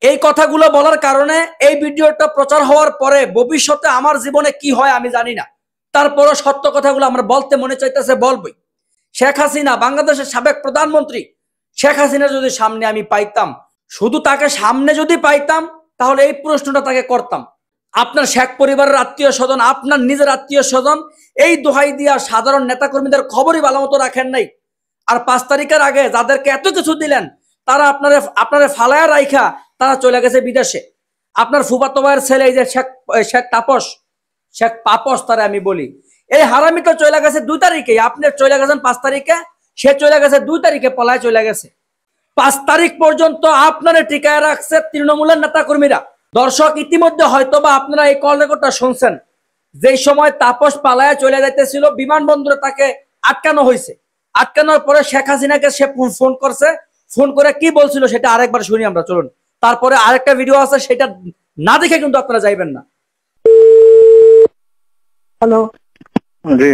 এই কথাগুলো বলার কারণে এই ভিডিওটা প্রচার হওয়ার পরে ভবিষ্যতে আমার জীবনে কি হয় আমি জানি না, তারপরও সত্য কথাগুলো আমার বলতে মনে চাইতেছে, বলবই। শেখ হাসিনা বাংলাদেশের সাবেক প্রধানমন্ত্রী, শেখ হাসিনা যদি সামনে আমি পাইতাম, শুধু তাকে সামনে যদি পাইতাম, তাহলে এই প্রশ্নটা তাকে করতাম, আপনার শেখ পরিবারের আত্মীয় স্বজন, আপনার নিজের আত্মীয় স্বজন এই দোহাই দিয়া সাধারণ নেতাকর্মীদের খবরই ভালো মতো রাখেন নাই। আর 5 তারিখের আগে যাদেরকে এত কিছু দিলেন, তারা আপনারে ফালায়া রাইখা তারা চলে গেছে বিদেশে। আপনার ফুফাতো ভাইয়ের ছেলে এই যে শেখ তাপস, শেখ পাপস তারা আমি বলি, এই হারামিটা চলে গেছে 2 তারিখে। আপনি চলে গেছেন 5 তারিখে, সে চলে গেছে 2 তারিখে, পলায় চলে গেছে। 5 তারিখ পর্যন্ত আপনারা টিকায় রাখছে তৃণমূলের নেতাকর্মীরা। দর্শক, ইতিমধ্যে হয়তোবা আপনারা এই কল রেকর্ডটা শুনছেন, যেই সময় তাপস পালায়া চলে যাইতেছিল বিমানবন্দরে তাকে আটকানো হয়েছে। আটকানোর পরে শেখ হাসিনাকে সে ফোন করছে, ফোন করে কি বলছিল সেটা আরেকবার শুনি আমরা, চলুন। তারপরে আরেকটা ভিডিও আছে, সেটা না দেখে কিন্তু আপনারা যাইবেন না। হ্যালো, জি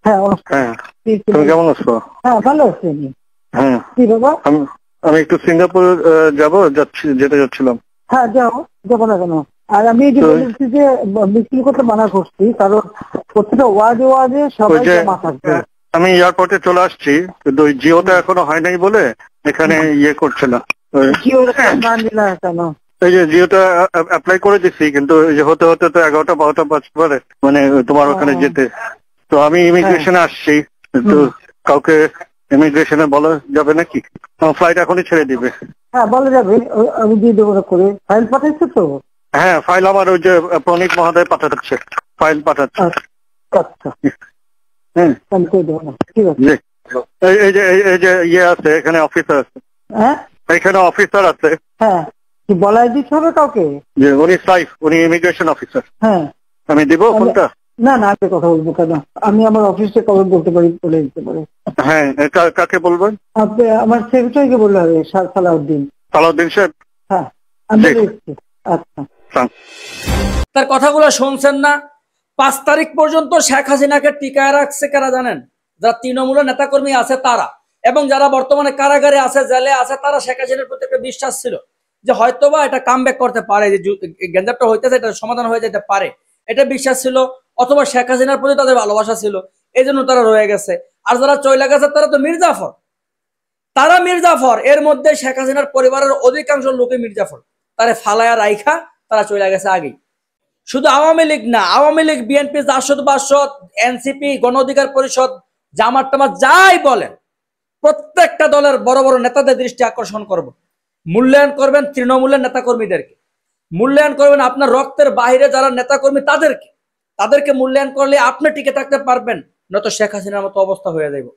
হ্যাঁ হ্যাঁ, তুমি কেমন আছো? হ্যাঁ ভালো আছি। হ্যাঁ, কি বাবা? আমি একটু সিঙ্গাপুর যেতে যাচ্ছিলাম। হ্যাঁ যাবো না কেন? আর আমি এই যে বলেছি যে মিছিল করতে মানা করছি, কারণ প্রত্যেকটা ওয়ার্ডে সবাই জমা থাকবে। আমি এয়ারপোর্টে চলে আসছি, কিন্তু ওই জিওটা এখনো হয় নাই বলে এখানে ইয়ে করছে না। কেন? এই যে জিওটা অ্যাপ্লাই করে দিচ্ছি, কিন্তু হতে হতে তো 11টা 12টা বাজতে পারে, মানে তোমার ওখানে যেতে। তো আমি ইমিগ্রেশনে আসছি, তো কাউকে ইমিগ্রেশনে বলা যাবে নাকি? ফ্লাইট এখনই ছেড়ে দিবে। হ্যাঁ বলা যাবে, আমি দিয়ে দেবো করে। ফাইল পাঠাইছো তো? হ্যাঁ, ফাইল আমার ওই যে প্রণীত মহোদয় পাঠাচ্ছে, ফাইল পাঠাচ্ছে। আচ্ছা, হ্যাঁ ঠিক আছে। এই যে ইয়ে আছে, এখানে অফিসার আছে। হ্যাঁ, এখানে অফিসার আছে। হ্যাঁ, কি বলাই দিতে হবে কাউকে? যে উনি সাইফ, উনি ইমিগ্রেশন অফিসার। হ্যাঁ, আমি দিব ফোনটা? না আমি কথা বলবো কেন? আমি আমার অফিসে কবে বলতে পারি, বলে দিতে পারে। হ্যাঁ, কাকে বলবেন? আপনি আমার সেক্রেটারিকে বললে হবে, সালাউদ্দিন। সালাউদ্দিন সাহেব? হ্যাঁ, আমি বলছি। আচ্ছা, তার কথাগুলো শুনছেন না? 5 তারিখ পর্যন্ত শেখ হাসিনাকে টিকায় রাখছে কারা জানেন? যারা তৃণমূলের নেতাকর্মী আছে তারা, এবং যারা বর্তমানে কারাগারে আছে, জেলে আছে, তারা শেখ হাসিনার প্রতি একটা বিশ্বাস ছিল যে হয়তোবা এটা কামব্যাক করতে পারে, যে গ্যাঞ্জামটা হইতেছে এটা সমাধান হয়ে যেতে পারে, এটা বিশ্বাস ছিল। অথবা শেখ হাসিনার প্রতি তাদের ভালোবাসা ছিল, এই জন্য তারা রয়ে গেছে। আর যারা চলে গেছে তারা তো মির্জাফর, তারা মির্জাফর। এর মধ্যে শেখ হাসিনার পরিবারের অধিকাংশ লোকই মির্জাফর, তারা ফালায়া রাইখা তারা চলে গেছে আগেই। শুধু আওয়ামী লীগ না, আওয়ামী লীগ, বিএনপি, জাসদ বাসদ, এনসিপি, গণ অধিকার পরিষদ, জামাত টামাত যাই বলেন, প্রত্যেকটা দলের বড় বড় নেতাদের দৃষ্টি আকর্ষণ করব। মূল্যায়ন করবেন তৃণমূলের নেতাকর্মীদেরকে, মূল্যায়ন করবেন আপনার রক্তের বাইরে যারা নেতাকর্মী তাদেরকে মূল্যায়ন করলে আপনি টিকে থাকতে পারবেন, নয়তো শেখ হাসিনার মতো অবস্থা হয়ে যাবে।